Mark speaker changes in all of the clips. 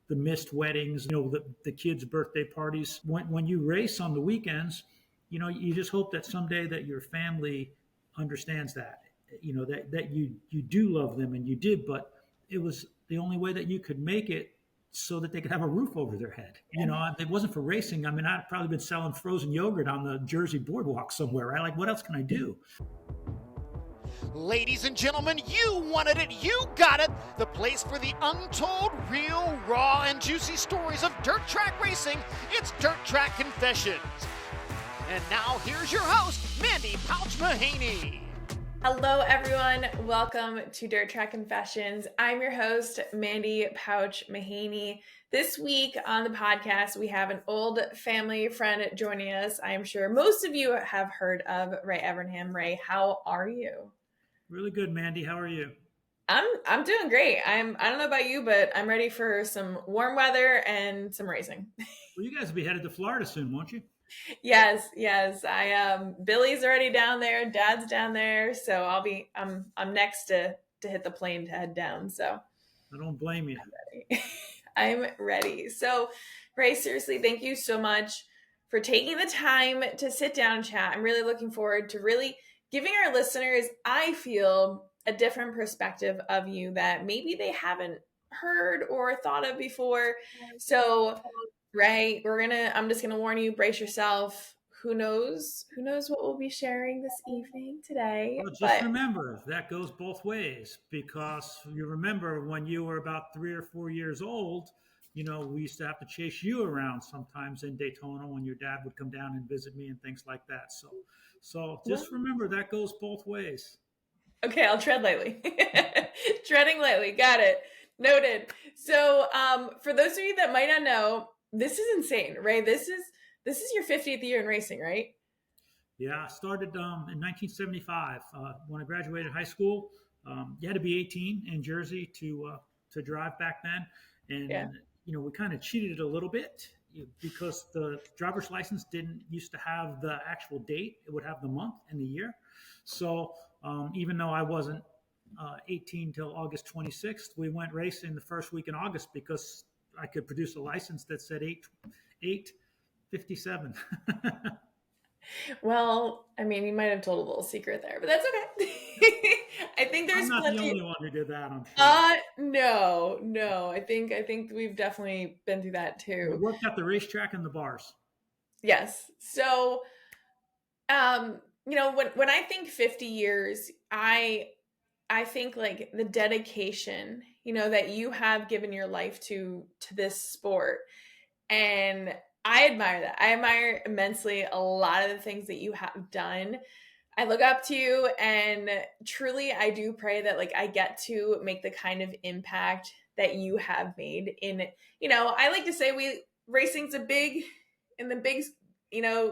Speaker 1: the missed weddings, the kids' birthday parties. When you race on the weekends, you just hope that someday that your family understands that, that you do love them and you did, but it was the only way that you could make it so that they could have a roof over their head. If it wasn't for racing, I mean, I'd probably been selling frozen yogurt on the Jersey boardwalk somewhere, right? Like, what else can I do?
Speaker 2: Ladies and gentlemen, you wanted it, you got it. The place for the untold, real, raw, and juicy stories of dirt track racing. It's Dirt Track Confessions. And now here's your host, Mandee Pauch Mahaney.
Speaker 3: Hello, everyone. Welcome to Dirt Track Confessions. I'm your host, Mandee Pauch Mahaney. This week on the podcast, we have an old family friend joining us. I am sure most of you have heard of Ray Evernham. Ray, how are you?
Speaker 1: Really good, Mandee. How are you?
Speaker 3: I'm doing great. I don't know about you, but I'm ready for some warm weather and some racing.
Speaker 1: Well, you guys will be headed to Florida soon, won't you?
Speaker 3: Yes. Billy's already down there, Dad's down there, so I'm next to hit the plane to head down. So
Speaker 1: I don't blame you.
Speaker 3: I'm ready. So, Ray, seriously, thank you so much for taking the time to sit down and chat. I'm really looking forward to really giving our listeners, I feel, a different perspective of you that maybe they haven't heard or thought of before. So, Ray, I'm just gonna warn you, brace yourself. Who knows what we'll be sharing this evening today.
Speaker 1: Well, remember, that goes both ways, because you remember when you were about 3 or 4 years old, we used to have to chase you around sometimes in Daytona when your dad would come down and visit me and things like that. So just remember that goes both ways. Okay,
Speaker 3: I'll tread lightly. Treading lightly. Got it. Noted. So for those of you that might not know, this is insane, Ray. This is your 50th year in racing, right?
Speaker 1: Yeah, I started in 1975 when I graduated high school. You had to be 18 in Jersey to drive back then, and we kind of cheated it a little bit because the driver's license didn't used to have the actual date; it would have the month and the year. So even though I wasn't 18 till August 26th, we went racing the first week in August because I could produce a license that said 8/57.
Speaker 3: Well, I mean, you might have told a little secret there, but that's okay. I think there's
Speaker 1: I'm not
Speaker 3: plenty.
Speaker 1: the only one who did that, I'm sure.
Speaker 3: No. I think we've definitely been through that too.
Speaker 1: We worked at the racetrack and the bars.
Speaker 3: Yes. So, when I think 50 years, I think like the dedication, that you have given your life to this sport. And I admire that. I admire immensely a lot of the things that you have done. I look up to you, and truly I do pray that like I get to make the kind of impact that you have made in, I like to say racing's in the big,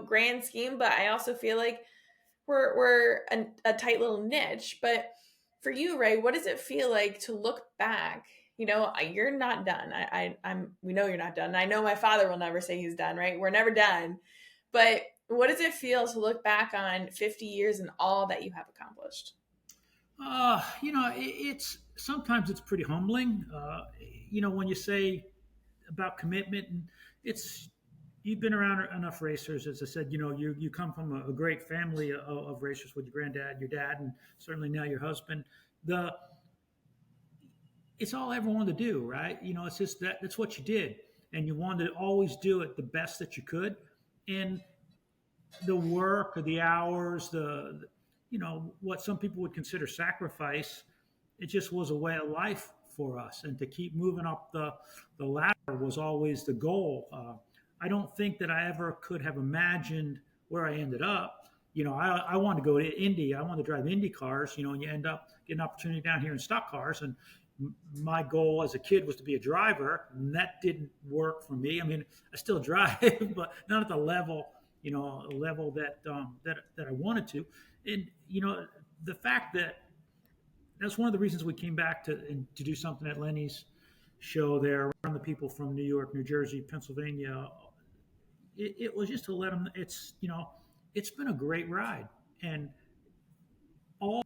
Speaker 3: grand scheme, but I also feel like we're a tight little niche. But for you, Ray, what does it feel like to look back? You're not done. We know you're not done. I know my father will never say he's done, right? We're never done. But what does it feel to look back on 50 years and all that you have accomplished?
Speaker 1: It's sometimes it's pretty humbling. When you say about commitment, and you've been around enough racers, as I said. You come from a great family of racers with your granddad, your dad, and certainly now your husband. It's all I ever wanted to do, right? It's just that's what you did. And you wanted to always do it the best that you could. And the work or the hours, what some people would consider sacrifice, it just was a way of life for us. And to keep moving up the ladder was always the goal. I don't think that I ever could have imagined where I ended up. I wanted to go to Indy. I wanted to drive Indy cars, and you end up getting an opportunity down here in stock cars. And my goal as a kid was to be a driver, and that didn't work for me. I mean, I still drive, but not at the level, that I wanted to. And the fact that's one of the reasons we came back to do something at Lenny's show there around the people from New York, New Jersey, Pennsylvania. It was just to let them. It's been a great ride, and all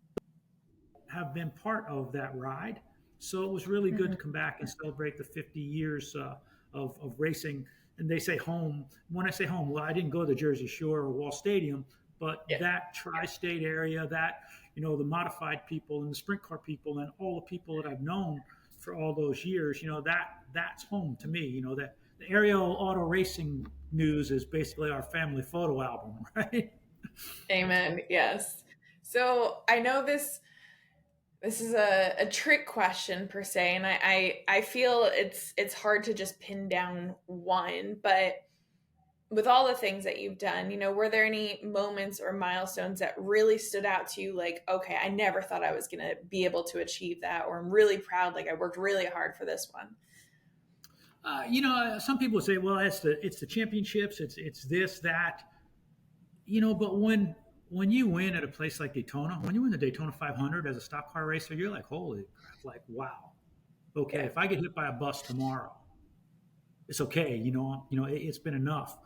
Speaker 1: have been part of that ride. So it was really good to come back and celebrate the 50 years of racing. And they say home. When I say home, well, I didn't go to the Jersey Shore or Wall Stadium, but
Speaker 3: Yeah.
Speaker 1: that tri-state area, that, the modified people and the sprint car people and all the people that I've known for all those years, that's home to me. That the Aerial Auto Racing News is basically our family photo album, right?
Speaker 3: Amen. Yes. So I know this is a trick question per se, and I feel it's hard to just pin down one, but with all the things that you've done, were there any moments or milestones that really stood out to you? Like, okay, I never thought I was going to be able to achieve that, or I'm really proud. Like I worked really hard for this one.
Speaker 1: Some people say, well, it's the championships, it's this, that, but when you win at a place like Daytona, when you win the Daytona 500 as a stock car racer, you're like, holy crap, like, wow. Okay,
Speaker 3: Yeah.
Speaker 1: if I get hit by a bus tomorrow, it's okay. It's been enough.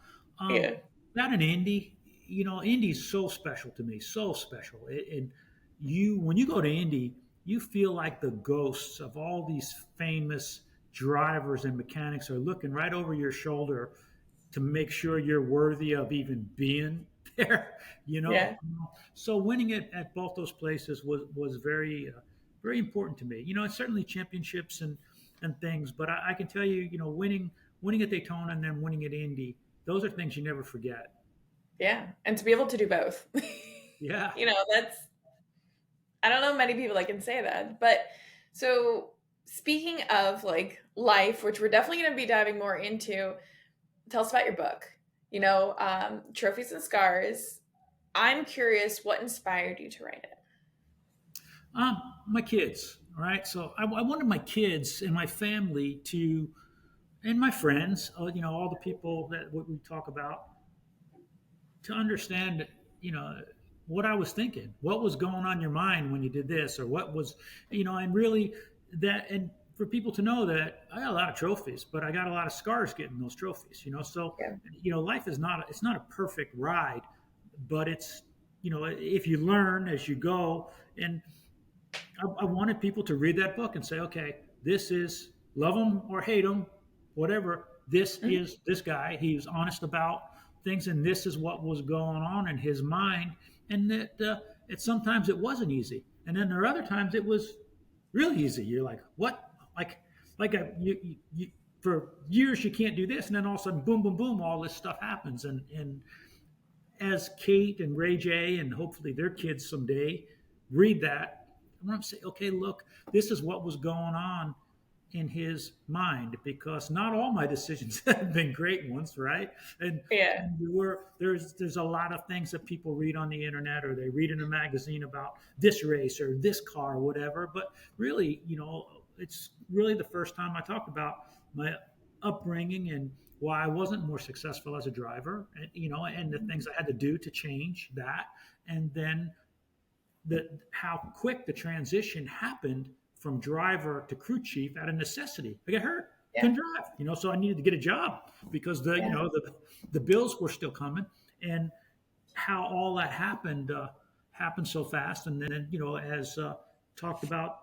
Speaker 3: Yeah.
Speaker 1: That in Indy, Indy's so special to me, so special. And when you go to Indy, you feel like the ghosts of all these famous drivers and mechanics are looking right over your shoulder to make sure you're worthy of even being there.
Speaker 3: Yeah.
Speaker 1: So winning it at both those places was very very important to me. It's certainly championships and things, but I can tell you, winning at Daytona and then winning at Indy, those are things you never forget.
Speaker 3: Yeah. And to be able to do both.
Speaker 1: Yeah.
Speaker 3: I don't know many people that can say that. But so speaking of like life, which we're definitely going to be diving more into, tell us about your book, Trophies and Scars. I'm curious, what inspired you to write it?
Speaker 1: My kids. All right. So I wanted my kids and my family and my friends, all the people that we talk about, to understand, what I was thinking, what was going on in your mind when you did this, or what was, and really and for people to know that I got a lot of trophies, but I got a lot of scars getting those trophies, So,
Speaker 3: Yeah.
Speaker 1: Life is it's not a perfect ride, but it's, if you learn as you go. And I wanted people to read that book and say, okay, this is, love him or hate him, whatever. This is this guy. He was honest about things, and this is what was going on in his mind. And that sometimes it wasn't easy, and then there are other times it was really easy. You're like, what? You for years you can't do this, and then all of a sudden, boom, boom, boom, all this stuff happens. And as Kate and Ray J and hopefully their kids someday read that, I want to say, okay, look, this is what was going on in his mind, because not all my decisions have been great ones, right? And,
Speaker 3: Yeah.
Speaker 1: and there's a lot of things that people read on the internet, or they read in a magazine about this race or this car or whatever. But really, it's really the first time I talked about my upbringing and why I wasn't more successful as a driver, and and the things I had to do to change that, and then how quick the transition happened from driver to crew chief out of necessity. I got hurt, couldn't drive, so I needed to get a job because the bills were still coming, and how all that happened so fast. And then as talked about,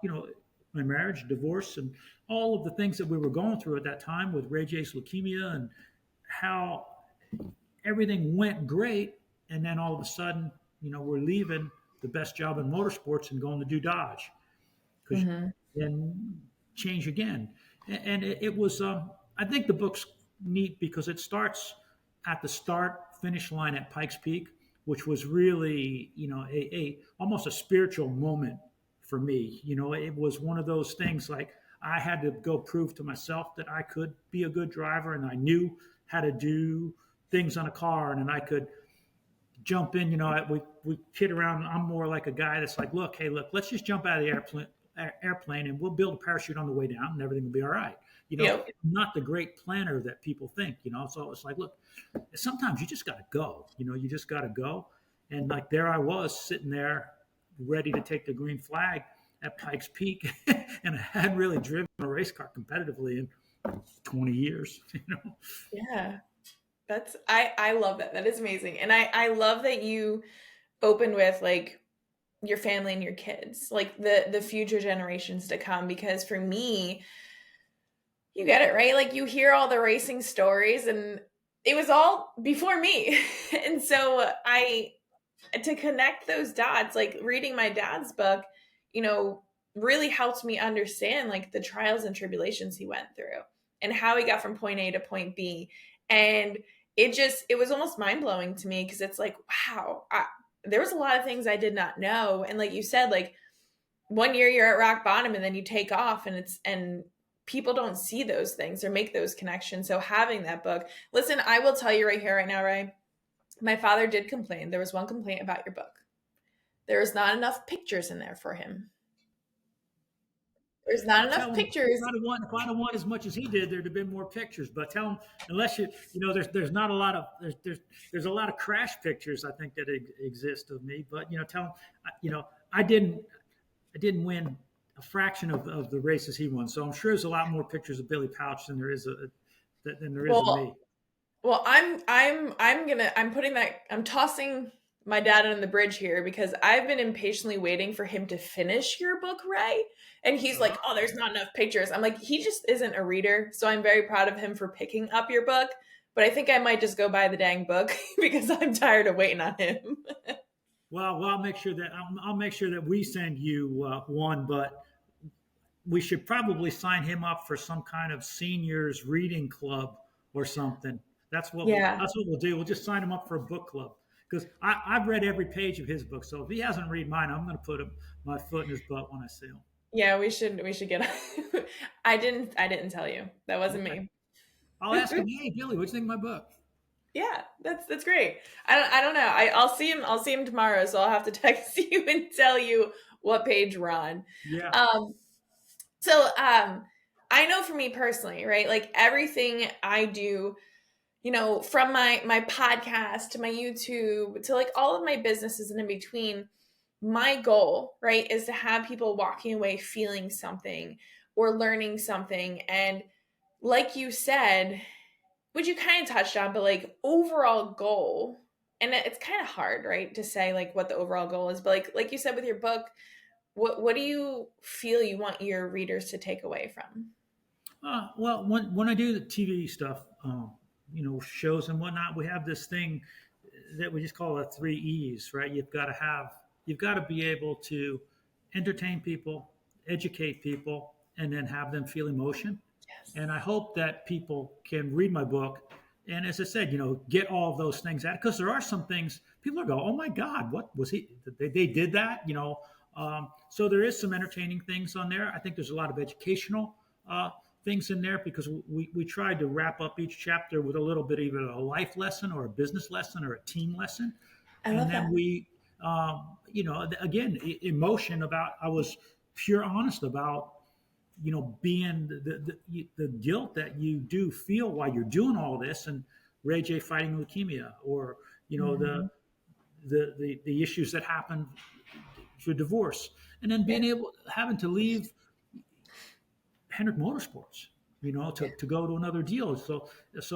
Speaker 1: my marriage, divorce, and all of the things that we were going through at that time with Ray J's leukemia, and how everything went great, and then all of a sudden, we're leaving the best job in motorsports and going to do Dodge, because then change again. And it was, I think the book's neat because it starts at the start finish line at Pikes Peak, which was really, a almost a spiritual moment for me. It was one of those things, like I had to go prove to myself that I could be a good driver, and I knew how to do things on a car, and then I could jump in. We kid around. I'm more like a guy that's like, look, let's just jump out of the airplane and we'll build a parachute on the way down and everything will be all right. I'm not the great planner that people think, so it's like, look, sometimes you just got to go, you just got to go. And like, there I was sitting there ready to take the green flag at Pikes Peak. And I hadn't really driven a race car competitively in 20 years,
Speaker 3: Yeah. I love that. That is amazing. And I love that you opened with, like, your family and your kids, like the future generations to come. Because for me, you get it, right? Like you hear all the racing stories and it was all before me. And so to connect those dots, like reading my dad's book, you know, really helped me understand like the trials and tribulations he went through and how he got from point A to point B. And it was almost mind blowing to me, because it's like, wow, there was a lot of things I did not know. And like you said, like one year you're at rock bottom and then you take off, and people don't see those things or make those connections. So having that book, listen, I will tell you right here, right now, Ray, my father did complain. There was one complaint about your book. There was not enough pictures in there for him. There's not enough pictures.
Speaker 1: If I'd have won as much as he did, there'd have been more pictures. But tell him, unless there's not a lot of there's a lot of crash pictures, I think, that exist of me. But tell him, I didn't win a fraction of the races he won. So I'm sure there's a lot more pictures of Billy Pauch than there is of me.
Speaker 3: Well, I'm tossing my dad on the bridge here, because I've been impatiently waiting for him to finish your book, Ray. And he's like, oh, there's not enough pictures. I'm like, he just isn't a reader. So I'm very proud of him for picking up your book. But I think I might just go buy the dang book because I'm tired of waiting on him.
Speaker 1: Well, I'll make sure that we send you one, but we should probably sign him up for some kind of seniors reading club or something. That's what we'll do. We'll just sign him up for a book club, because I've read every page of his book. So if he hasn't read mine, I'm going to put my foot in his butt when I see him.
Speaker 3: Yeah, we should get. I didn't tell you. That wasn't me.
Speaker 1: I'll ask him. Hey, Billy, what do you think of my book?
Speaker 3: Yeah, that's great. I don't know. I'll see him tomorrow, so I'll have to text you and tell you what page we're on.
Speaker 1: Yeah.
Speaker 3: So I know for me personally, right? Like everything I do, from my podcast to my YouTube to like all of my businesses and in between, my goal, right, is to have people walking away feeling something or learning something. And like you said, which you kind of touched on, but like overall goal, and it's kind of hard, right, to say like what the overall goal is, but like you said with your book, what do you feel you want your readers to take away from?
Speaker 1: Well, when I do the TV stuff, shows and whatnot, we have this thing that we just call the 3 E's, right? You've got to be able to entertain people, educate people, and then have them feel emotion.
Speaker 3: Yes.
Speaker 1: And I hope that people can read my book, and as I said, get all of those things out, because there are some things people go, oh my God, what was he? They did that, So there is some entertaining things on there. I think there's a lot of educational things in there, because we tried to wrap up each chapter with a little bit, either a life lesson or a business lesson or a team lesson.
Speaker 3: I love
Speaker 1: then
Speaker 3: that.
Speaker 1: We, again, emotion about, I was pure honest about, being the guilt that you do feel while you're doing all this, and Ray J fighting leukemia, or, the issues that happen through divorce, and then having to leave Hendrick Motorsports, to go to another deal. So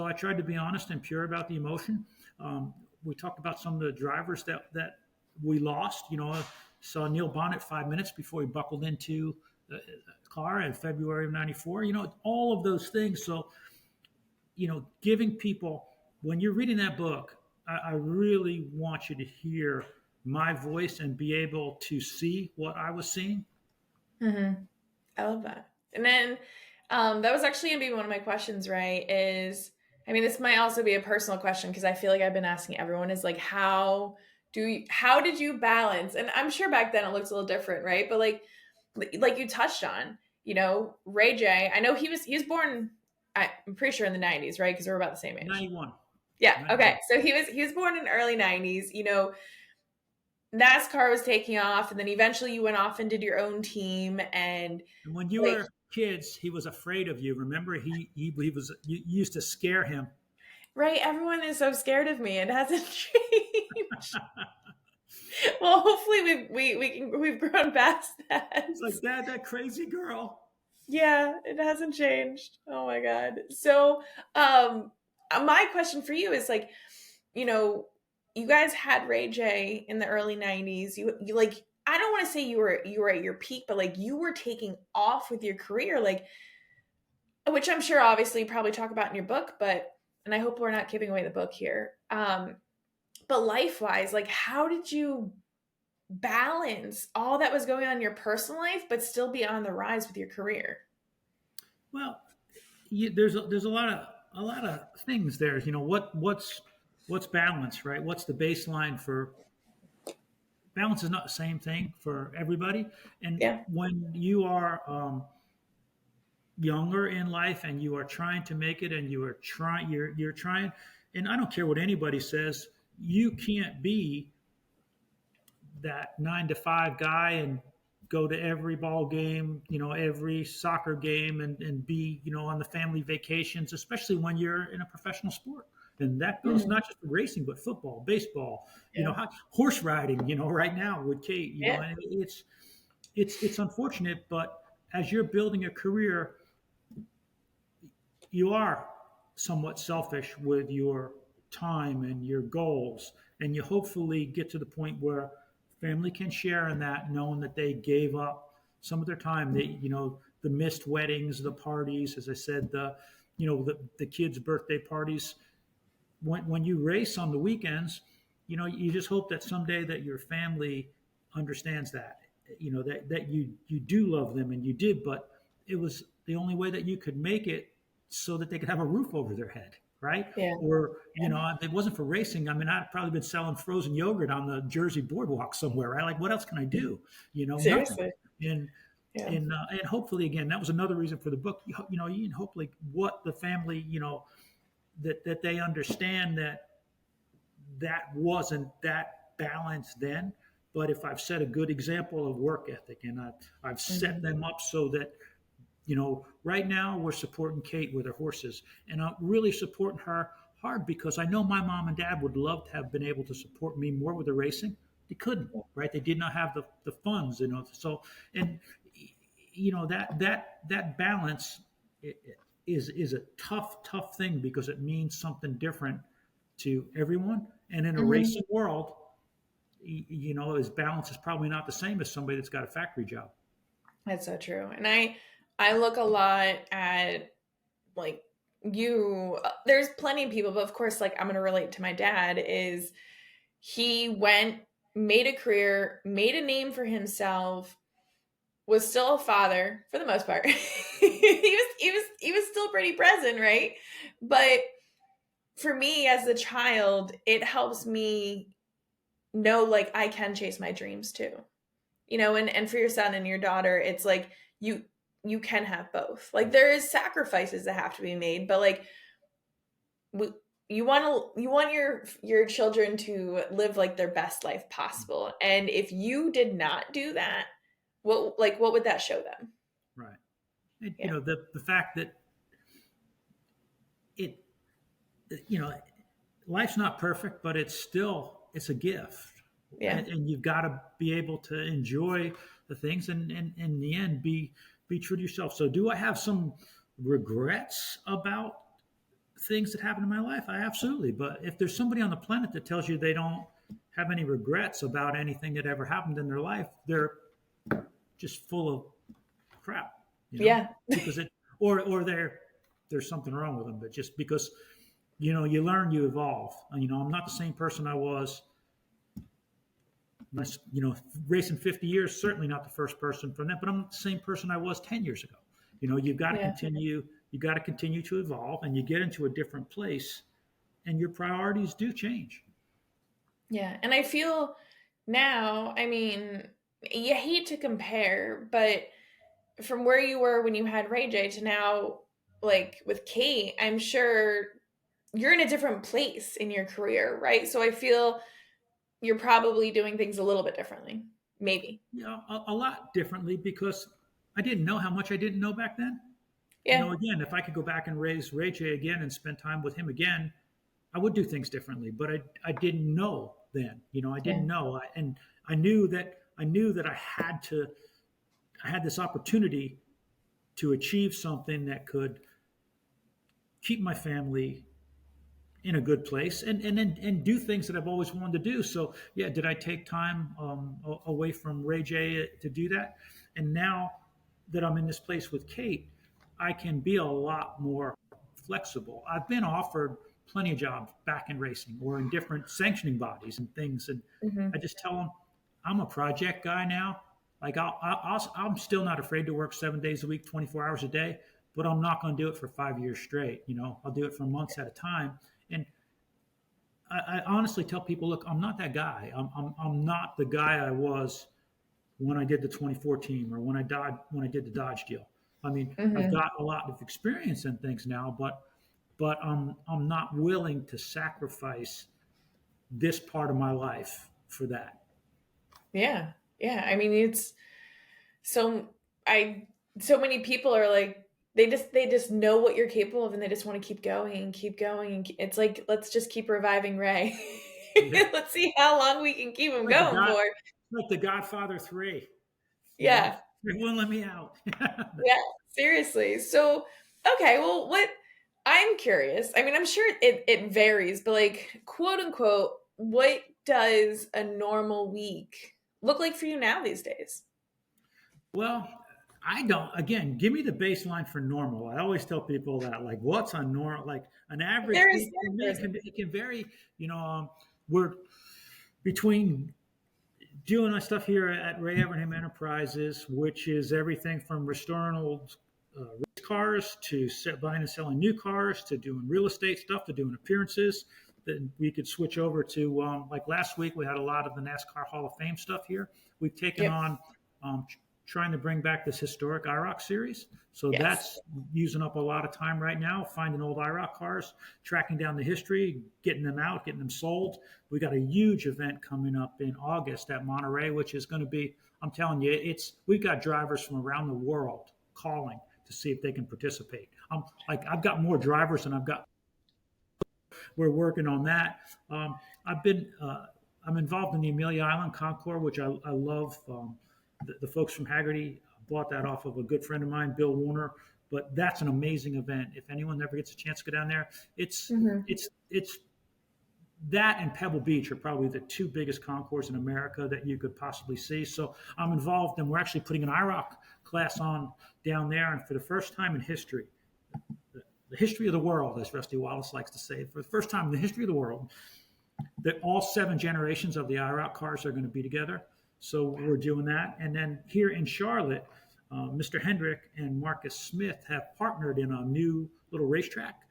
Speaker 1: I tried to be honest and pure about the emotion. We talked about some of the drivers that we lost. Saw Neil Bonnet 5 minutes before he buckled into the car in February of '94. All of those things. So, giving people, when you're reading that book, I really want you to hear my voice and be able to see what I was seeing.
Speaker 3: Mm-hmm. I love that. And then that was actually going to be one of my questions, Ray, this might also be a personal question, because I feel like I've been asking everyone, is like, how did you balance? And I'm sure back then it looked a little different, right? But like you touched on, Ray J, I know he was born, I'm pretty sure in the 90s, right? Because we're about the same age.
Speaker 1: 91.
Speaker 3: Yeah.
Speaker 1: 91.
Speaker 3: Okay. So he was born in the early 90s, NASCAR was taking off, and then eventually you went off and did your own team. And
Speaker 1: when you were kids, he was afraid of you. Remember, you used to scare him.
Speaker 3: Right. Everyone is so scared of me. It hasn't changed. Well, hopefully we've grown past that.
Speaker 1: It's like, Dad, that crazy girl.
Speaker 3: Yeah, it hasn't changed. Oh my God. So, my question for you is like, you guys had Ray J in the early 90s. You like, I don't want to say you were at your peak, but like you were taking off with your career, like, which I'm sure obviously you probably talk about in your book, but, and I hope we're not giving away the book here. But life wise, like how did you balance all that was going on in your personal life, but still be on the rise with your career?
Speaker 1: Well, there's a lot of things there. You know, what's balance, right? What's the baseline for balance? Is not the same thing for everybody. And
Speaker 3: Yeah.
Speaker 1: when you are younger in life and you are trying to make it, and you're trying, and I don't care what anybody says, you can't be that 9 to 5 guy and go to every ball game, you know, every soccer game, and be, you know, on the family vacations, especially when you're in a professional sport. And that goes not just for racing, but football, baseball, you know, horse riding, you know, right now with Kate, you know, and it's unfortunate, but as you're building a career, you are somewhat selfish with your time and your goals, and you hopefully get to the point where family can share in that, knowing that they gave up some of their time. They, you know, the missed weddings, the parties, as I said, you know, the kids' birthday parties. When you race on the weekends, you know, you just hope that someday that your family understands that, you know, that you do love them, and you did, but it was the only way that you could make it so that they could have a roof over their head, right?
Speaker 3: Yeah.
Speaker 1: Or, you know, if it wasn't for racing, I mean, I'd probably been selling frozen yogurt on the Jersey boardwalk somewhere, right? Like, what else can I do? You know,
Speaker 3: Seriously.
Speaker 1: nothing. And hopefully, again, that was another reason for the book. You know, and hopefully, what the family, you know, that they understand that wasn't that balance then. But if I've set a good example of work ethic, and I've set them up so that, you know, right now we're supporting Kate with her horses, and I'm really supporting her hard because I know my mom and dad would love to have been able to support me more with the racing. They couldn't, right? They did not have the funds, you know. So, and you know, that balance is a tough thing, because it means something different to everyone. And in a racing world, you know, his balance is probably not the same as somebody that's got a factory job.
Speaker 3: That's so true. And I look a lot at like you, there's plenty of people, but of course, like I'm going to relate to my dad is he went, made a career, made a name for himself, was still a father for the most part. he was still pretty present, right? But for me as a child, it helps me know like I can chase my dreams too. You know, and for your son and your daughter, it's like you can have both. Like there is sacrifices that have to be made, but like you want your children to live like their best life possible. And if you did not do that, what would that show them?
Speaker 1: Right. And, you know, the fact that it, you know, life's not perfect, but it's a gift.
Speaker 3: Yeah.
Speaker 1: And you've got to be able to enjoy the things, and in the end, be true to yourself. So do I have some regrets about things that happened in my life? I absolutely. But if there's somebody on the planet that tells you they don't have any regrets about anything that ever happened in their life, they're just full of crap. You know?
Speaker 3: Yeah.
Speaker 1: Because there's something wrong with them. But just because, you know, you learn, you evolve. And, you know, I'm not the same person I was. You know, racing 50 years, certainly not the first person from that, but I'm the same person I was 10 years ago. You know, you've got to continue to evolve, and you get into a different place, and your priorities do change.
Speaker 3: Yeah. And I feel now, I mean, you hate to compare, but from where you were when you had Ray J to now, like with Kate, I'm sure you're in a different place in your career, right? So I feel you're probably doing things a little bit differently, maybe.
Speaker 1: Yeah, a lot differently, because I didn't know how much I didn't know back then.
Speaker 3: Yeah.
Speaker 1: You know, again, if I could go back and raise Ray J again and spend time with him again, I would do things differently. But I didn't know then. You know, I didn't know, and I knew that I had this opportunity to achieve something that could keep my family in a good place, and do things that I've always wanted to do. So yeah, did I take time away from Ray J to do that? And now that I'm in this place with Kate, I can be a lot more flexible. I've been offered plenty of jobs back in racing or in different sanctioning bodies and things, and I just tell them I'm a project guy now. Like I'm still not afraid to work 7 days a week, 24 hours a day, but I'm not going to do it for 5 years straight. I'll do it for months at a time. And I honestly tell people, look, I'm not that guy. I'm not the guy I was when I did the 2014 or when I did the Dodge deal. I mean, I've got a lot of experience in things now, but I'm not willing to sacrifice this part of my life for that.
Speaker 3: Yeah. Yeah. I mean, it's so many people are like, they just know what you're capable of and they just want to keep going and keep going. And it's like, let's just keep reviving Ray.
Speaker 1: Yeah.
Speaker 3: Let's see how long we can keep him going for.
Speaker 1: Like the Godfather 3.
Speaker 3: Yeah.
Speaker 1: They won't let me out.
Speaker 3: Yeah, seriously. So, okay, well, I'm curious. I mean, I'm sure it varies, but like, quote unquote, what does a normal week look like for you now these days?
Speaker 1: Well, I don't. Again, give me the baseline for normal. I always tell people that, like, what's a normal, like an average week for me, it can vary. We're between doing our stuff here at Ray Evernham Enterprises, which is everything from restoring old race cars to buying and selling new cars to doing real estate stuff to doing appearances. Then we could switch over to like last week we had a lot of the NASCAR Hall of Fame stuff here. We've taken on trying to bring back this historic IROC series. So that's using up a lot of time right now, finding old IROC cars, tracking down the history, getting them out, getting them sold. We got a huge event coming up in August at Monterey, which is going to be, I'm telling you, we've got drivers from around the world calling to see if they can participate. I've got more drivers than I've got. We're working on that. I'm involved in the Amelia Island Concours, which I love. The folks from Haggerty bought that off of a good friend of mine, Bill Warner. But that's an amazing event. If anyone ever gets a chance to go down there, it's that and Pebble Beach are probably the two biggest concours in America that you could possibly see. So I'm involved, and we're actually putting an IROC class on down there. And for the first time in history, the history of the world, as Rusty Wallace likes to say, for the first time in the history of the world, that all 7 generations of the IROC cars are going to be together. So we're doing that. And then here in Charlotte, Mr. Hendrick and Marcus Smith have partnered in a new little racetrack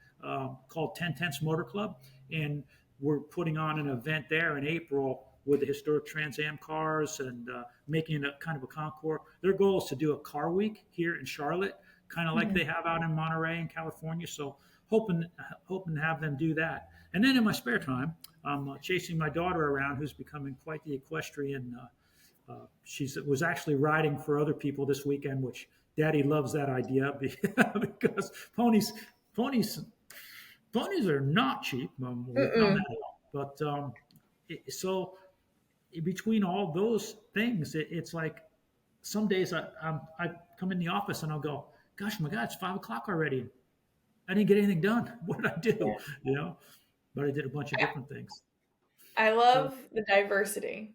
Speaker 1: called 10 Tenths Motor Club. And we're putting on an event there in April with the historic Trans Am cars and making it a kind of a concours. Their goal is to do a car week here in Charlotte, kind of like they have out in Monterey in California. So hoping to have them do that. And then in my spare time, I'm chasing my daughter around, who's becoming quite the equestrian. She was actually riding for other people this weekend, which Daddy loves that idea because ponies are not cheap. But so between all those things, it's like some days I come in the office and I'll go, gosh, my God, it's 5:00 already. I didn't get anything done. What did I do? But I did a bunch of different things.
Speaker 3: I love the diversity.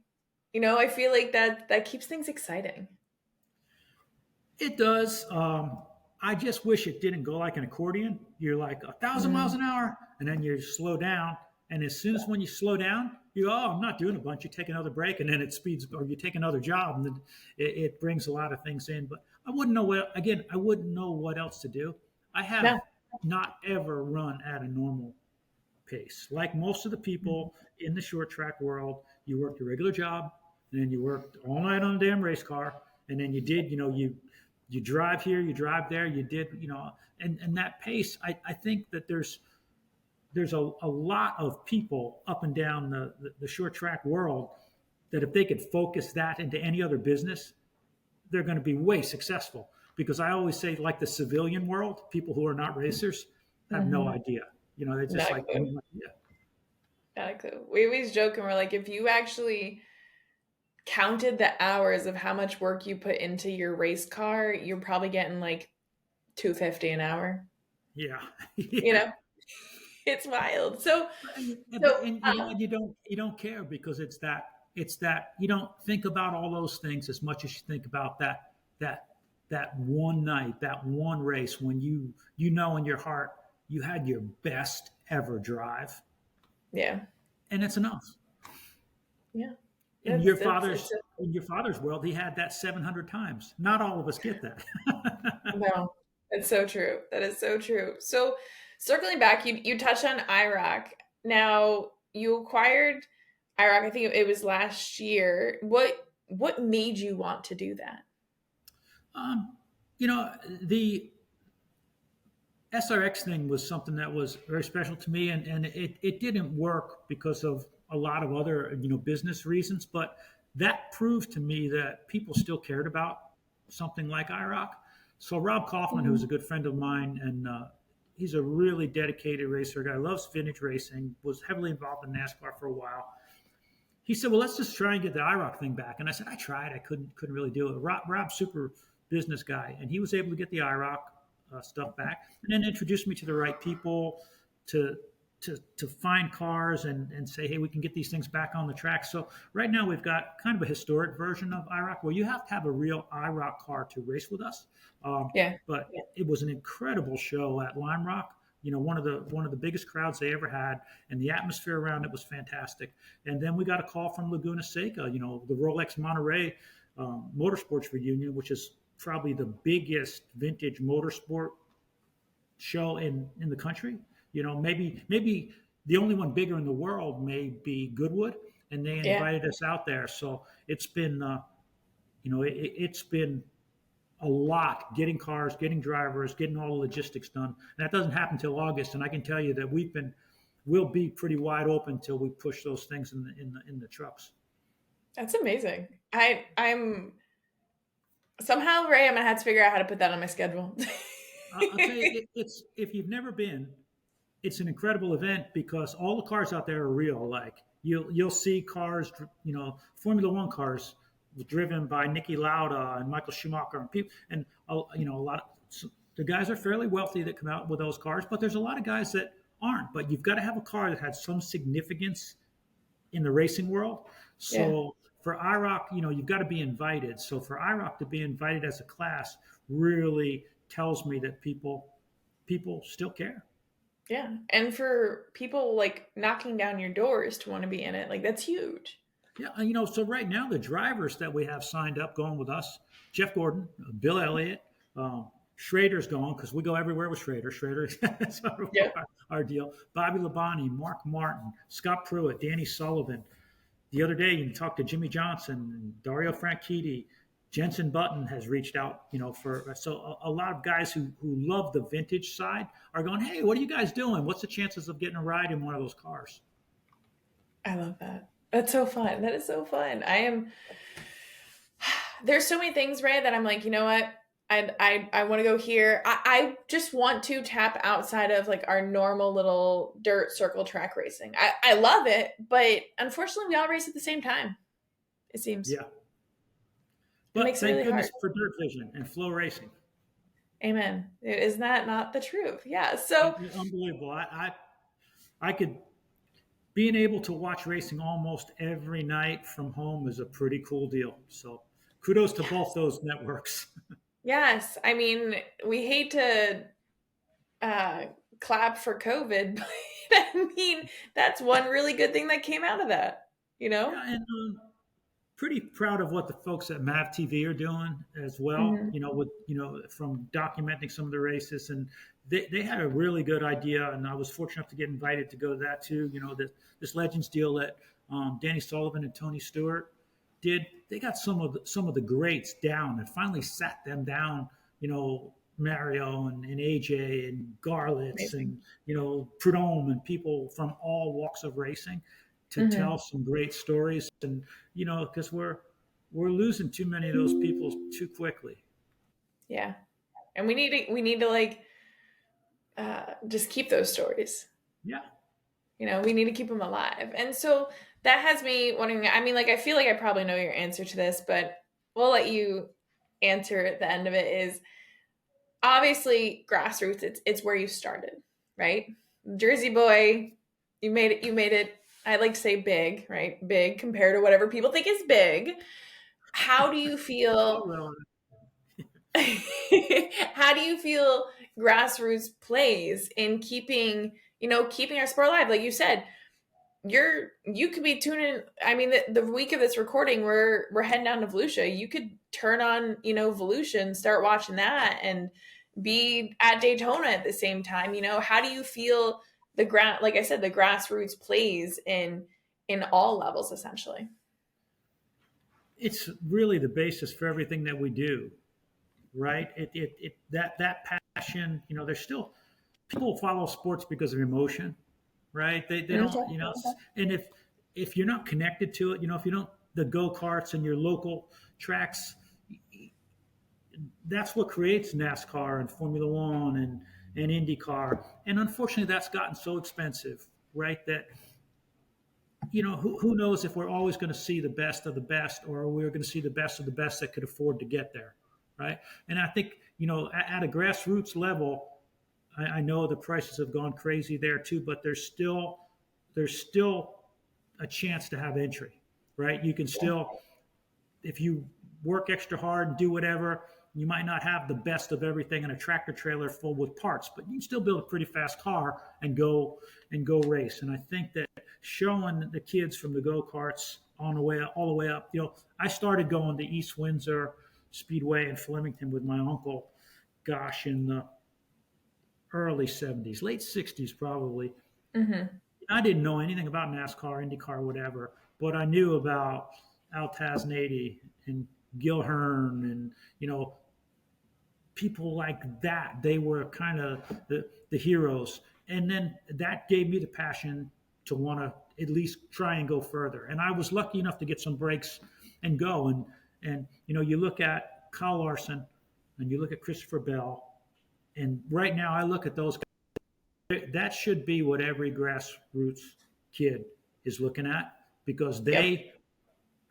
Speaker 3: I feel like that keeps things exciting.
Speaker 1: It does. I just wish it didn't go like an accordion. You're like 1,000 miles an hour, and then you slow down. And as soon as when you slow down, you go, oh, I'm not doing a bunch. You take another break, and then it speeds, or you take another job, and then it brings a lot of things in. But I wouldn't know what else to do. I have not ever run at a normal pace. Like most of the people in the short track world, you worked a regular job, and then you worked all night on a damn race car, and then you did, you drive here, you drive there, you did, and that pace, I think that there's a lot of people up and down the short track world that if they could focus that into any other business, they're going to be way successful. Because I always say, like the civilian world, people who are not racers have no idea. They're just like, no idea.
Speaker 3: Not a clue. We always joke and we're like, if you actually counted the hours of how much work you put into your race car, you're probably getting like $250 an hour.
Speaker 1: Yeah.
Speaker 3: It's wild. So,
Speaker 1: And you know what? You don't care because it's that you don't think about all those things as much as you think about that that one night, that one race when you know in your heart you had your best ever drive,
Speaker 3: yeah,
Speaker 1: and it's enough.
Speaker 3: yeah.
Speaker 1: In
Speaker 3: That's
Speaker 1: your
Speaker 3: that's
Speaker 1: father's
Speaker 3: it's a,
Speaker 1: in your father's world, he had that 700 times. Not all of us get that.
Speaker 3: no. It's so true. That is so true. So, circling back, you touched on IROC. Now, you acquired IROC. I think it was last year. What made you want to do that?
Speaker 1: um, you know, the SRX thing was something that was very special to me, and it didn't work because of a lot of other business reasons. But that proved to me that people still cared about something like IROC. So Rob Kaufman, who's
Speaker 3: Mhm.
Speaker 1: a good friend of mine, and he's a really dedicated racer guy, loves vintage racing, was heavily involved in NASCAR for a while. He said, "Well, let's just try and get the IROC thing back." And I said, "I tried. I couldn't really do it." Rob's super business guy, and he was able to get the IROC stuff back, and then introduced me to the right people to to find cars and say, "Hey, we can get these things back on the track." So right now we've got kind of a historic version of IROC where you have to have a real IROC car to race with us.
Speaker 3: Yeah.
Speaker 1: But it was an incredible show at Lime Rock. One of the biggest crowds they ever had, and the atmosphere around it was fantastic. And then we got a call from Laguna Seca, the Rolex Monterey Motorsports reunion, which is probably the biggest vintage motorsport show in the country. Maybe the only one bigger in the world may be Goodwood, and they
Speaker 3: Yeah.
Speaker 1: invited us out there. So it's been, it's been a lot getting cars, getting drivers, getting all the logistics done. And that doesn't happen until August, and I can tell you that we'll be pretty wide open until we push those things in the trucks.
Speaker 3: That's amazing. I'm somehow, Ray, I'm gonna have to figure out how to put that on my schedule.
Speaker 1: I'll tell you, it's if you've never been, it's an incredible event because all the cars out there are real. Like you'll see cars, Formula One cars driven by Niki Lauda and Michael Schumacher and people, and a lot of the guys are fairly wealthy that come out with those cars, but there's a lot of guys that aren't. But you've got to have a car that has some significance in the racing world.
Speaker 3: Yeah.
Speaker 1: So for IROC, you've got to be invited. So for IROC to be invited as a class really tells me that people still care.
Speaker 3: Yeah. And for people like knocking down your doors to want to be in it, like that's huge.
Speaker 1: Yeah, so right now the drivers that we have signed up going with us, Jeff Gordon, Bill Elliott, Schrader's going because we go everywhere with Schrader. Schrader is
Speaker 3: Yeah.
Speaker 1: our deal. Bobby Labonte, Mark Martin, Scott Pruitt, Danny Sullivan. The other day you talked to Jimmy Johnson and Dario Franchitti. Jensen Button has reached out, so a lot of guys who love the vintage side are going, "Hey, what are you guys doing? What's the chances of getting a ride in one of those cars?"
Speaker 3: I love that. That's so fun. That is so fun. There's so many things, Ray, that I'm like, you know what? I want to go here. I just want to tap outside of like our normal little dirt circle track racing. I love it, but unfortunately we all race at the same time, it seems.
Speaker 1: Yeah.
Speaker 3: It
Speaker 1: But
Speaker 3: makes it
Speaker 1: thank
Speaker 3: really
Speaker 1: goodness
Speaker 3: hard.
Speaker 1: for Dirt Vision and Flow Racing.
Speaker 3: Amen. Isn't that not the truth? Yeah. So
Speaker 1: Unbelievable. I could being able to watch racing almost every night from home is a pretty cool deal. So kudos to both those networks.
Speaker 3: yes, I mean, we hate to clap for COVID, but I mean, that's one really good thing that came out of that, you know?
Speaker 1: Yeah, and pretty proud of what the folks at Mav TV are doing as well.
Speaker 3: Mhm.
Speaker 1: With from documenting some of the races, and they had a really good idea, and I was fortunate enough to get invited to go to that too. This Legends deal that Danny Sullivan and Tony Stewart did. They got some of the greats down and finally sat them down. Mario and AJ and Garlitz
Speaker 3: Amazing.
Speaker 1: and Prudhomme and people from all walks of racing to
Speaker 3: Mhm.
Speaker 1: tell some great stories, and because we're losing too many of those people too quickly.
Speaker 3: Yeah. And we need to like just keep those stories.
Speaker 1: Yeah.
Speaker 3: We need to keep them alive. And so that has me wondering, I mean, like I feel like I probably know your answer to this, but we'll let you answer at the end of it is obviously grassroots, it's where you started, right? Jersey boy, you made it. I like to say big, right? Big compared to whatever people think is big. How do you feel? How do you feel grassroots plays in keeping our sport alive? Like you said, you could be tuning. I mean, the week of this recording, we're heading down to Volusia. You could turn on, Volusia and start watching that, and be at Daytona at the same time. How do you feel like I said, the grassroots plays in all levels, essentially?
Speaker 1: It's really the basis for everything that we do, right? That passion. There's still people follow sports because of emotion, right? They don't, and if you're not connected to it, if you don't, the go-karts and your local tracks, that's what creates NASCAR and Formula One and IndyCar. And unfortunately, that's gotten so expensive, right? That, who knows if we're always going to see the best of the best, or we're going to see the best of the best that could afford to get there, right? And I think, at a grassroots level, I know the prices have gone crazy there too, but there's still a chance to have entry, right? You can still, if you work extra hard and do whatever, you might not have the best of everything in a tractor trailer full with parts, but you can still build a pretty fast car and go race. And I think that showing the kids from the go-karts all the way up, I started going to East Windsor Speedway in Flemington with my uncle, gosh, in the early 70s, late 60s probably.
Speaker 3: Mm-hmm.
Speaker 1: I didn't know anything about NASCAR, IndyCar, whatever, but I knew about Al Tasnady and Gil Hearn and, people like that. They were kind of the heroes. And then that gave me the passion to want to at least try and go further. And I was lucky enough to get some breaks and go. And you look at Kyle Larson and you look at Christopher Bell, and right now I look at those guys. That should be what every grassroots kid is looking at, because they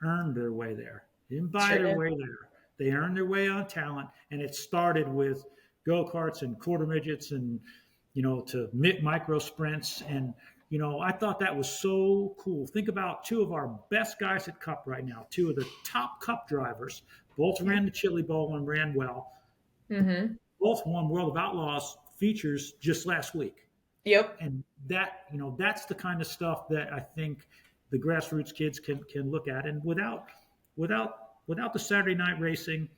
Speaker 1: earned their way there. They didn't buy their way there. They earned their way on talent, and it started with go-karts and quarter midgets and, to micro sprints. And, I thought that was so cool. Think about two of our best guys at Cup right now, two of the top Cup drivers. Both ran the Chili Bowl and ran well.
Speaker 3: Mm-hmm.
Speaker 1: Both won World of Outlaws features just last week.
Speaker 3: Yep.
Speaker 1: And that, that's the kind of stuff that I think the grassroots kids can look at. And without the Saturday night racing,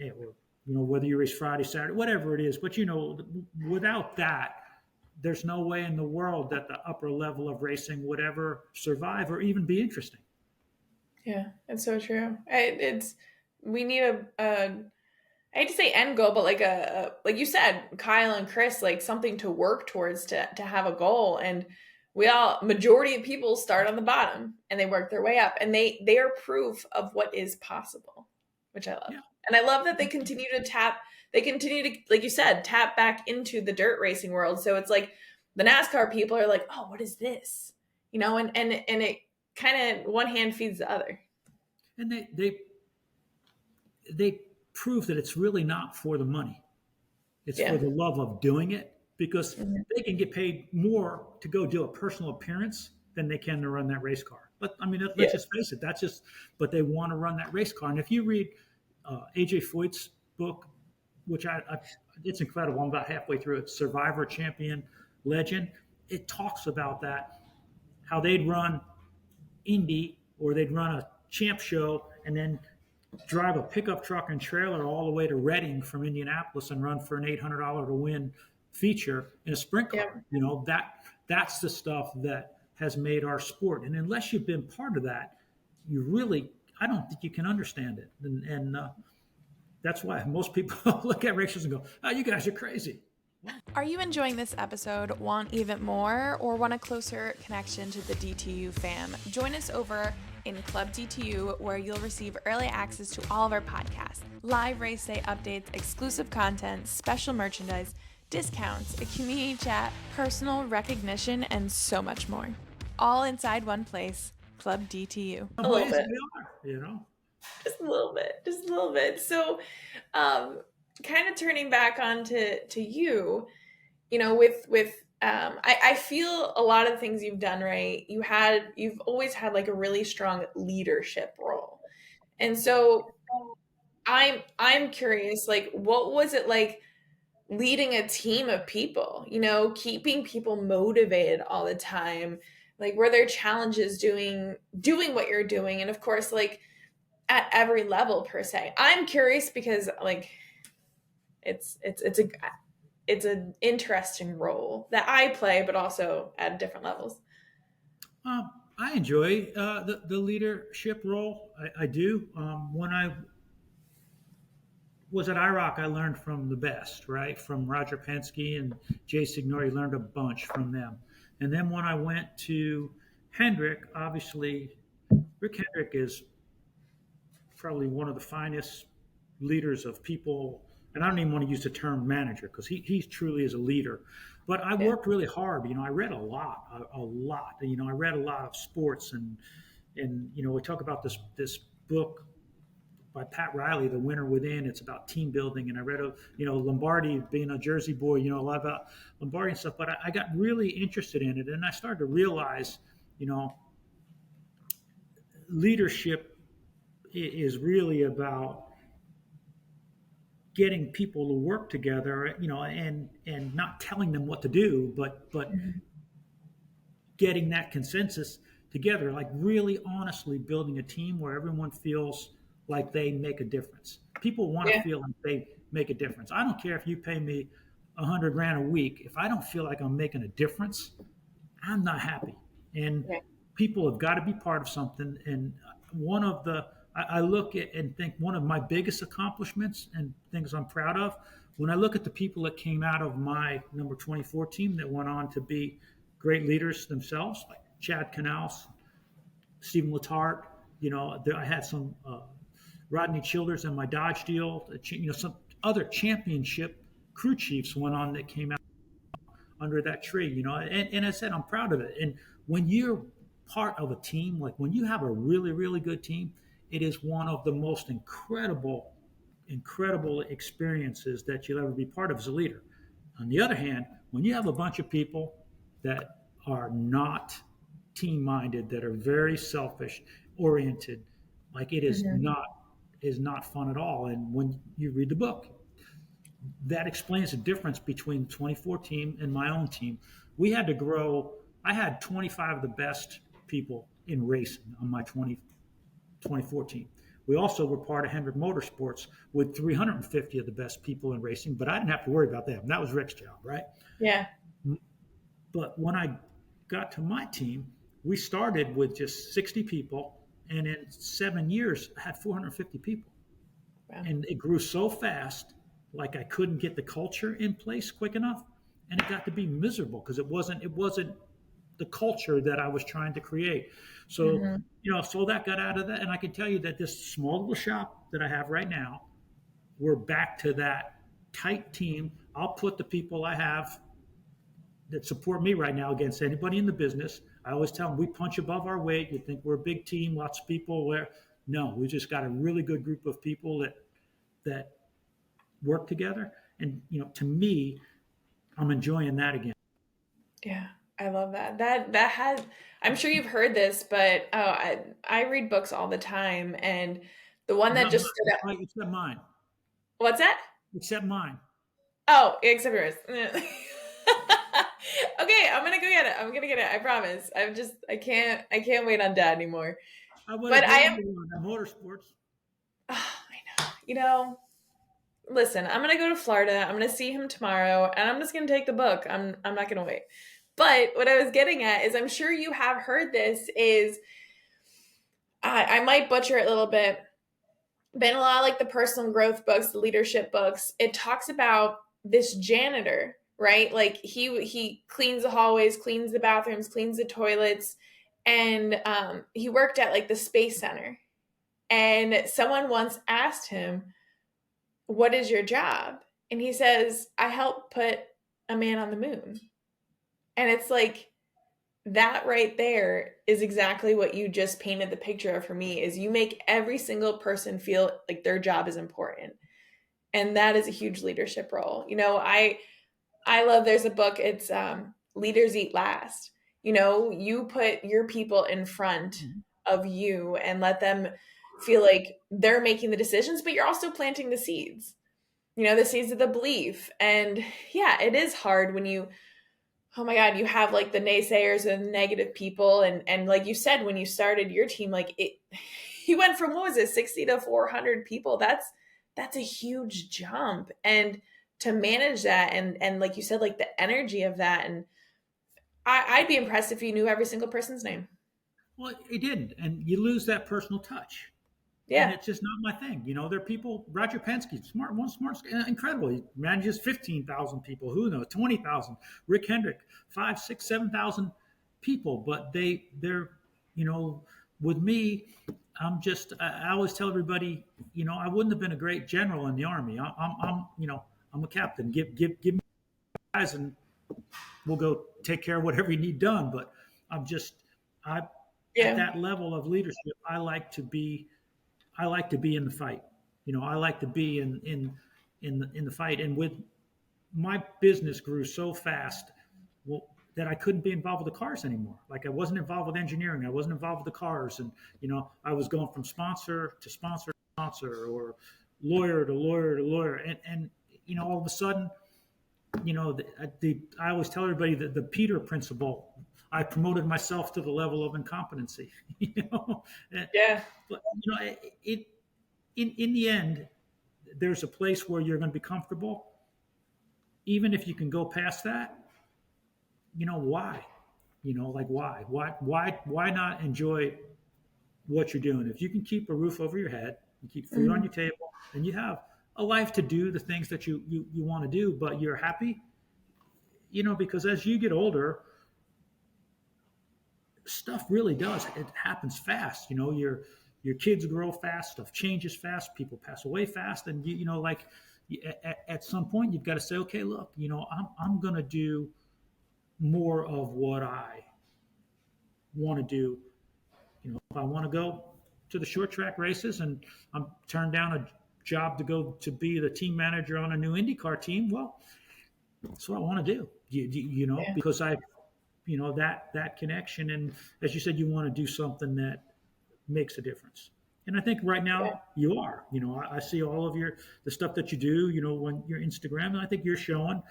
Speaker 1: or, whether you race Friday, Saturday, whatever it is, but, without that, there's no way in the world that the upper level of racing would ever survive or even be interesting.
Speaker 3: Yeah, it's so true. We need I hate to say end goal, but like you said, Kyle and Chris, like something to work towards to have a goal. And majority of people start on the bottom and they work their way up, and they are proof of what is possible, which I love. Yeah. And I love that they continue to, like you said, tap back into the dirt racing world. So it's like the NASCAR people are like, oh, what is this? And it kind of one hand feeds the other.
Speaker 1: And they prove that it's really not for the money. It's for the love of doing it, because they can get paid more to go do a personal appearance than they can to run that race car. But I mean, let's just face it, but they want to run that race car. And if you read AJ Foyt's book, which it's incredible, I'm about halfway through it, Survivor Champion Legend, it talks about that, how they'd run Indy or they'd run a champ show and then drive a pickup truck and trailer all the way to Reading from Indianapolis and run for an $800 to win feature in a sprint car. That's the stuff that has made our sport. And unless you've been part of that, I don't think you can understand it. And that's why most people look at racers and go, oh, you guys are crazy.
Speaker 4: Are you enjoying this episode, want even more, or want a closer connection to the DTU fam? Join us over in Club DTU, where you'll receive early access to all of our podcasts, live race day updates, exclusive content, special merchandise, discounts, a community chat, personal recognition, and so much more. All inside one place, Club DTU.
Speaker 3: A little bit.
Speaker 1: We are,
Speaker 3: Just a little bit. So, kind of turning back on to you, with I feel a lot of the things you've done, Ray, you've always had like a really strong leadership role. And so I'm curious, like, what was it like leading a team of people, keeping people motivated all the time? Like, were there challenges doing what you're doing? And of course, like at every level per se. I'm curious because like it's an interesting role that I play, but also at different levels.
Speaker 1: I enjoy the leadership role. I do. When I was at IROC, I learned from the best, right? From Roger Penske and Jay Signori, learned a bunch from them. And then when I went to Hendrick, obviously, Rick Hendrick is probably one of the finest leaders of people. And I don't even want to use the term manager because he truly is a leader. But I worked really hard. I read a lot. I read a lot of sports and we talk about this book by Pat Riley, The Winner Within. It's about team building. And I read, Lombardi, being a Jersey boy, a lot about Lombardi and stuff. But I got really interested in it. And I started to realize, leadership is really about getting people to work together, and not telling them what to do, but getting that consensus together, like really honestly building a team where everyone feels like they make a difference. People want to feel like they make a difference. I don't care if you pay me $100,000 a week. If I don't feel like I'm making a difference, I'm not happy. And people have got to be part of something. And I look at and think one of my biggest accomplishments and things I'm proud of, when I look at the people that came out of my number 24 team that went on to be great leaders themselves, like Chad Canals, Stephen Letarte, I had some Rodney Childers in my Dodge deal, some other championship crew chiefs went on that came out under that tree, and I said, I'm proud of it. And when you're part of a team, like when you have a really, really good team, it is one of the most incredible experiences that you'll ever be part of as a leader. On the other hand, when you have a bunch of people that are not team-minded, that are very selfish oriented, like it is not fun at all. And when you read the book, that explains the difference between the 24 team and my own team. We had to grow. I had 25 of the best people in racing on my 24 team. We also were part of Hendrick Motorsports with 350 of the best people in racing, but I didn't have to worry about them. That was Rick's job, right?
Speaker 3: Yeah.
Speaker 1: But when I got to my team, we started with just 60 people, and in 7 years, I had 450 people. Wow. And it grew so fast, like I couldn't get the culture in place quick enough, and it got to be miserable because it wasn't the culture that I was trying to create. So, so that got out of that. And I can tell you that this small little shop that I have right now, we're back to that tight team. I'll put the people I have that support me right now against anybody in the business. I always tell them we punch above our weight. You think we're a big team, lots of people. No, we just got a really good group of people that work together. And, to me, I'm enjoying that again.
Speaker 3: Yeah. I love that. That has, I'm sure you've heard this, but I read books all the time, and the one that just stood out.
Speaker 1: Except mine.
Speaker 3: What's that?
Speaker 1: Except mine.
Speaker 3: Oh, except yours. Okay, I'm gonna go get it. I'm gonna get it. I promise. I can't wait on Dad anymore.
Speaker 1: But I am motorsports.
Speaker 3: Oh, I know. Listen, I'm gonna go to Florida. I'm gonna see him tomorrow, and I'm just gonna take the book. I'm not gonna wait. But what I was getting at is, I'm sure you have heard this, is I might butcher it a little bit, but in a lot of like the personal growth books, the leadership books, it talks about this janitor, right? Like he cleans the hallways, cleans the bathrooms, cleans the toilets. And he worked at like the Space Center. And someone once asked him, what is your job? And he says, I help put a man on the moon. And it's like, that right there is exactly what you just painted the picture of for me, is you make every single person feel like their job is important. And that is a huge leadership role. I love, there's a book, it's leaders eat last. You know, you put your people in front of you and let them feel like they're making the decisions, but you're also planting the seeds, you know, the seeds of the belief. And yeah, it is hard when you, oh my God, you have like the naysayers and negative people. And like you said, when you started your team, like you went from, what was it, 60 to 400 people. That's a huge jump. And to manage that and like you said, like the energy of that. And I'd be impressed if you knew every single person's name.
Speaker 1: Well, it didn't. And you lose that personal touch.
Speaker 3: Yeah.
Speaker 1: And it's just not my thing. You know, there are people, Roger Penske, smart, incredible. He manages 15,000 people, who knows, 20,000. Rick Hendrick, 5, 6, 7,000 people. But they're, you know, with me, I always tell everybody, you know, I wouldn't have been a great general in the Army. I'm a captain. Give me guys and we'll go take care of whatever you need done. But at that level of leadership, I like to be in the fight. You know, I like to be in the fight. And with my business grew so fast that I couldn't be involved with the cars anymore. Like I wasn't involved with engineering. I wasn't involved with the cars. And, you know, I was going from sponsor to sponsor to sponsor, or lawyer to lawyer to lawyer. And you know, all of a sudden, you know, I always tell everybody that the Peter principle, I promoted myself to the level of incompetency, you know?
Speaker 3: Yeah.
Speaker 1: But, you know, in the end, there's a place where you're going to be comfortable. Even if you can go past that, you know, why? You know, like why not enjoy what you're doing? If you can keep a roof over your head, you keep food on your table, and you have a life to do the things that you want to do, but you're happy, you know, because as you get older, stuff really it happens fast. You know, your kids grow fast, stuff changes fast, people pass away fast. And you know, like at some point you've got to say, okay, look, you know, I'm going to do more of what I want to do. You know, if I want to go to the short track races and I'm turned down a job to go to be the team manager on a new IndyCar team, well, that's what I want to do. You know, because you know, that connection. And as you said, you want to do something that makes a difference. And I think right now you are, you know, I see all of the stuff that you do, you know, when your Instagram, and I think you're showing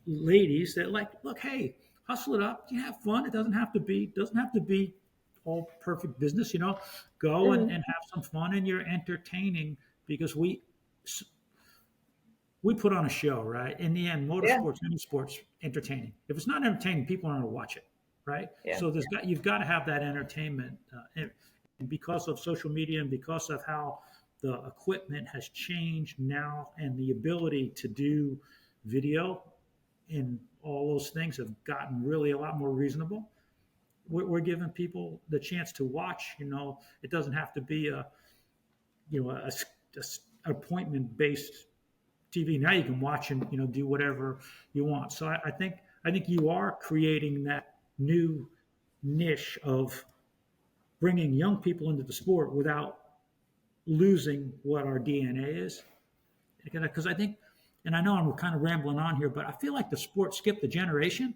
Speaker 1: ladies that, like, look, hey, hustle it up. You have fun. It doesn't have to be all perfect business, you know, go and have some fun, and you're entertaining, because we put on a show, right? In the end, motorsports, any sports, entertaining. If it's not entertaining, people aren't going to watch it, right? Yeah. So you've got to have that entertainment. And because of social media and because of how the equipment has changed now, and the ability to do video and all those things have gotten really a lot more reasonable, we're giving people the chance to watch. You know, it doesn't have to be a appointment-based TV. Now you can watch and, you know, do whatever you want. So I think you are creating that new niche of bringing young people into the sport without losing what our DNA is. Because I think, and I know I'm kind of rambling on here, but I feel like the sport skipped a generation.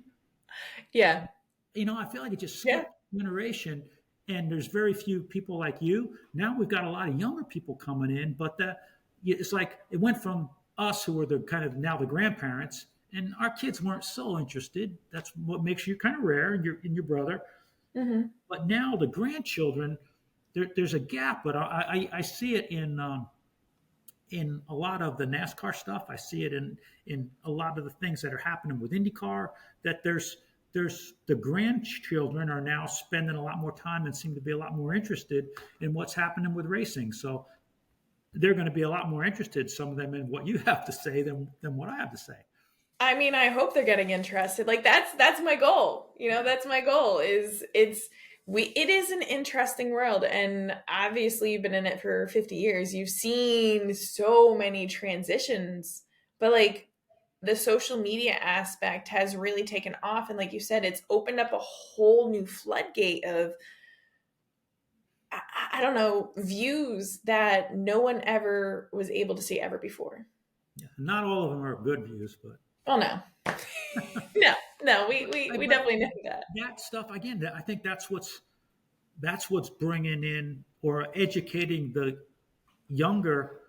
Speaker 3: Yeah.
Speaker 1: You know, I feel like it just skipped a generation, and there's very few people like you. Now we've got a lot of younger people coming in, but it's like it went from us, who are the kind of now the grandparents, and our kids weren't so interested. That's what makes you kind of rare, and your brother. Mm-hmm. But now the grandchildren, there's a gap. But I see it in a lot of the NASCAR stuff. I see it in a lot of the things that are happening with IndyCar. That there's the grandchildren are now spending a lot more time and seem to be a lot more interested in what's happening with racing. So they're going to be a lot more interested, some of them, in what you have to say than what I have to say.
Speaker 3: I mean, I hope they're getting interested. Like that's my goal. You know, that's my goal. It is an interesting world, and obviously you've been in it for 50 years. You've seen so many transitions, but like the social media aspect has really taken off, and like you said, it's opened up a whole new floodgate of I don't know, views that no one ever was able to see ever before.
Speaker 1: Yeah, not all of them are good views, but.
Speaker 3: Oh, no. No. No, we
Speaker 1: But
Speaker 3: definitely know that.
Speaker 1: that stuff again, I think that's what's bringing in or educating the younger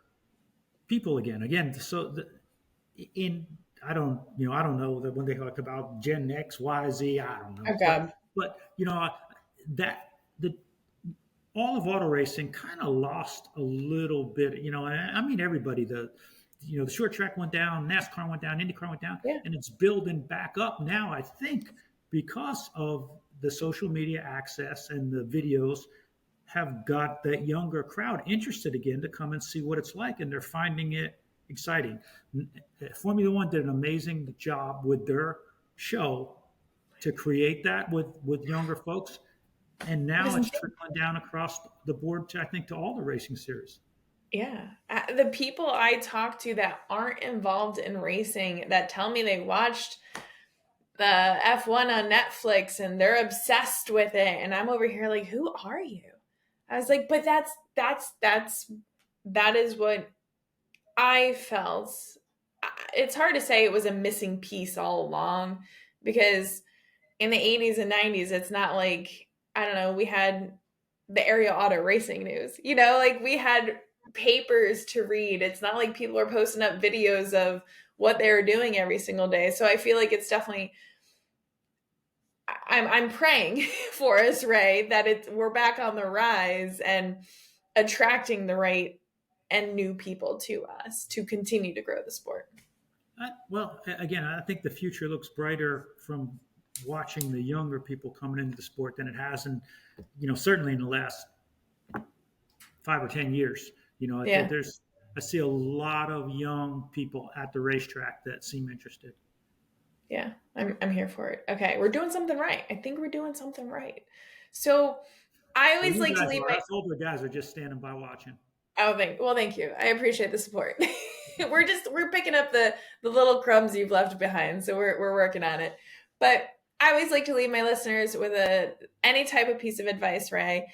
Speaker 1: people again. So in I don't know that when they talk about Gen X, Y, Z, I don't know,
Speaker 3: Oh God.
Speaker 1: but that the all of auto racing kind of lost a little bit. And I mean everybody. The short track went down, NASCAR went down, IndyCar went down,
Speaker 3: Yeah.
Speaker 1: and it's building back up now. I think because of the social media access and the videos have got that younger crowd interested again to come and see what it's like, and they're finding it exciting. Formula One did an amazing job with their show to create that with younger folks, and now it's trickling down across the board to, I think, to all the racing series.
Speaker 3: Yeah. The people I talk to that aren't involved in racing that tell me they watched the F1 on Netflix and they're obsessed with it. And I'm over here like, who are you? I was like, but that is what I felt. It's hard to say it was a missing piece all along, because in the 80s and 90s, it's not like, I don't know, we had the area auto racing news, like we had papers to read. It's not like people are posting up videos of what they were doing every single day. So I feel like it's definitely, I'm praying for us, Ray, that we're back on the rise and attracting the right and new people to us to continue to grow the sport.
Speaker 1: Well, again, I think the future looks brighter from watching the younger people coming into the sport than it has in, certainly in the last 5 or 10 years. I see a lot of young people at the racetrack that seem interested.
Speaker 3: Yeah, I'm here for it. Okay, we're doing something right. I think we're doing something right. So I always like to leave
Speaker 1: us older guys are just standing by watching.
Speaker 3: Oh, thank you. I appreciate the support. we're picking up the little crumbs you've left behind, so we're working on it. But I always like to leave my listeners with any type of piece of advice, Ray.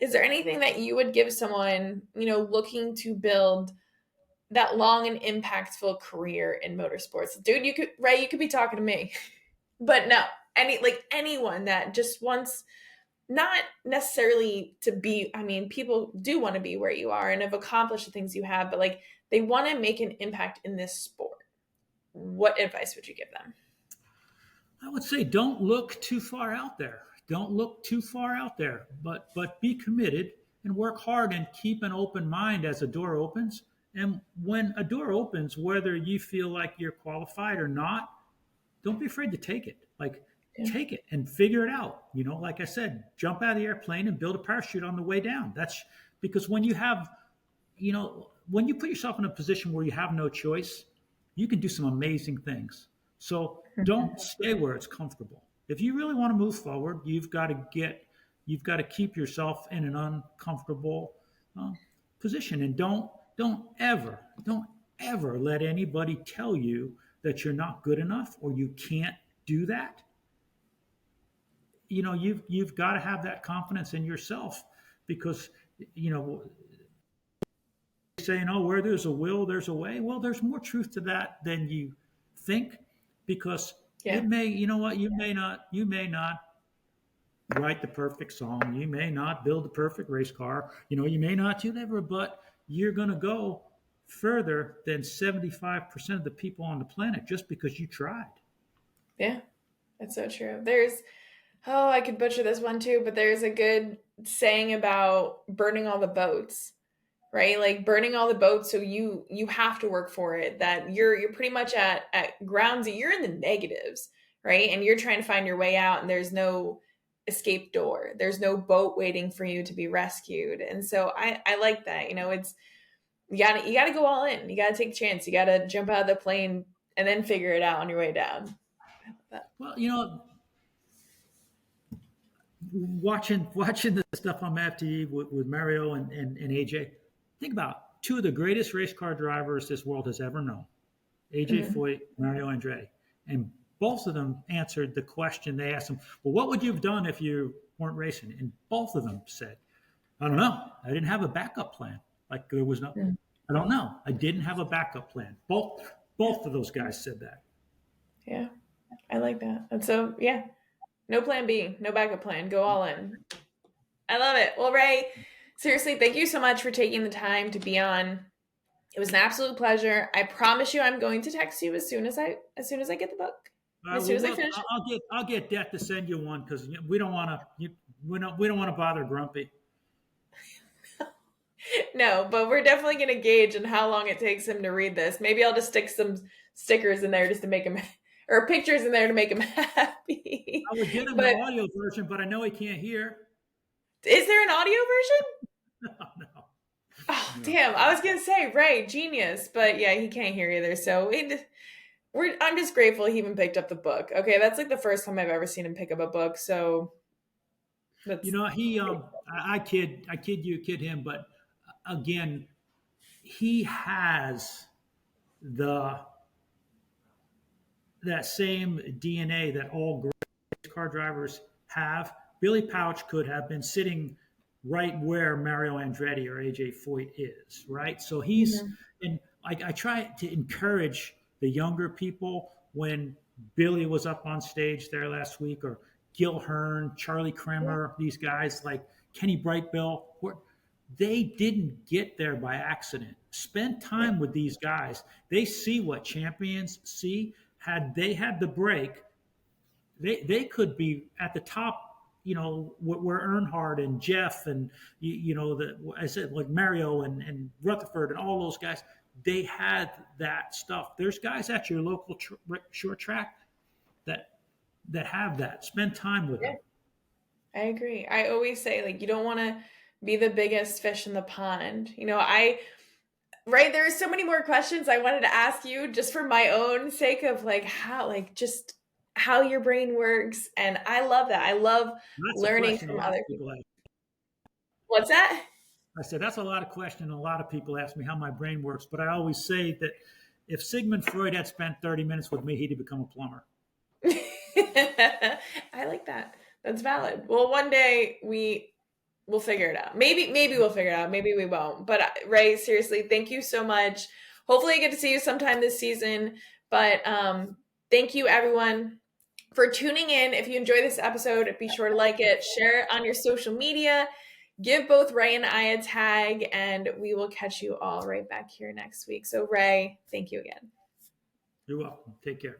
Speaker 3: Is there anything that you would give someone, looking to build that long and impactful career in motorsports? Dude, you could be talking to me. But no, anyone that just wants, not necessarily to be, people do want to be where you are and have accomplished the things you have, but like they want to make an impact in this sport. What advice would you give them?
Speaker 1: I would say don't look too far out there. Don't look too far out there, but be committed and work hard and keep an open mind as a door opens. And when a door opens, whether you feel like you're qualified or not, don't be afraid to take it. Take it and figure it out. Like I said, jump out of the airplane and build a parachute on the way down. That's because when you have, when you put yourself in a position where you have no choice, you can do some amazing things. So don't stay where it's comfortable. If you really want to move forward, you've got to keep yourself in an uncomfortable position, and don't ever let anybody tell you that you're not good enough or you can't do that. You've got to have that confidence in yourself, because saying, oh, where there's a will, there's a way. Well, there's more truth to that than you think, because it may, you may not write the perfect song. You may not build the perfect race car. You may not do whatever, but you're going to go further than 75% of the people on the planet just because you tried.
Speaker 3: Yeah, that's so true. I could butcher this one too, but there's a good saying about burning all the boats, right? Like burning all the boats. So you have to work for it, that you're pretty much at ground zero. You're in the negatives, right? And you're trying to find your way out, and there's no escape door. There's no boat waiting for you to be rescued. And so I like that, it's, you gotta go all in. You gotta take a chance. You gotta jump out of the plane and then figure it out on your way down.
Speaker 1: Well, watching the stuff on MAV with Mario and AJ, think about two of the greatest race car drivers this world has ever known, AJ Foyt, Mario Andretti. And both of them answered the question they asked them, well, what would you have done if you weren't racing? And both of them said, I don't know. I didn't have a backup plan. Like there was no, I don't know. I didn't have a backup plan. Both of those guys said that.
Speaker 3: Yeah. I like that. And so, yeah, no plan B, no backup plan. Go all in. I love it. Well, Ray, seriously, thank you so much for taking the time to be on. It was an absolute pleasure. I promise you, I'm going to text you as soon as I get the book, and as soon as I finish it.
Speaker 1: I'll get Det to send you one because we don't want to bother Grumpy.
Speaker 3: No, but we're definitely going to gauge on how long it takes him to read this. Maybe I'll just stick some stickers in there just to make him, or pictures in there to make him happy.
Speaker 1: I would get him the audio version, but I know he can't hear.
Speaker 3: Is there an audio version?
Speaker 1: No.
Speaker 3: Oh, damn. I was going to say, Ray, genius. But yeah, he can't hear either. So I'm just grateful he even picked up the book. Okay, that's like the first time I've ever seen him pick up a book. So that's...
Speaker 1: he I kid him, but again, he has that same DNA that all great car drivers have. Billy Pauch could have been sitting right where Mario Andretti or AJ Foyt is, right? So he's, and I try to encourage the younger people when Billy was up on stage there last week, or Gil Hearn, Charlie Kremer, these guys like Kenny Brightbill, they didn't get there by accident. Spend time with these guys. They see what champions see. Had they had the break, they could be at the top, where Earnhardt and Jeff and, I said, like Mario and Rutherford and all those guys, they had that stuff. There's guys at your local short track that have that. Spend time with them.
Speaker 3: I agree. I always say, like, you don't want to be the biggest fish in the pond. Right, there are so many more questions I wanted to ask you just for my own sake of how your brain works. And I love that. I love learning from other people. What's that?
Speaker 1: I said, that's a lot of questions. A lot of people ask me how my brain works, but I always say that if Sigmund Freud had spent 30 minutes with me, he'd have become a plumber.
Speaker 3: I like that. That's valid. Well, one day we'll figure it out. Maybe we'll figure it out. Maybe we won't. But Ray, seriously, thank you so much. Hopefully I get to see you sometime this season. But thank you, everyone, for tuning in. If you enjoyed this episode, be sure to like it, share it on your social media, give both Ray and I a tag, and we will catch you all right back here next week. So Ray, thank you again.
Speaker 1: You're welcome. Take care.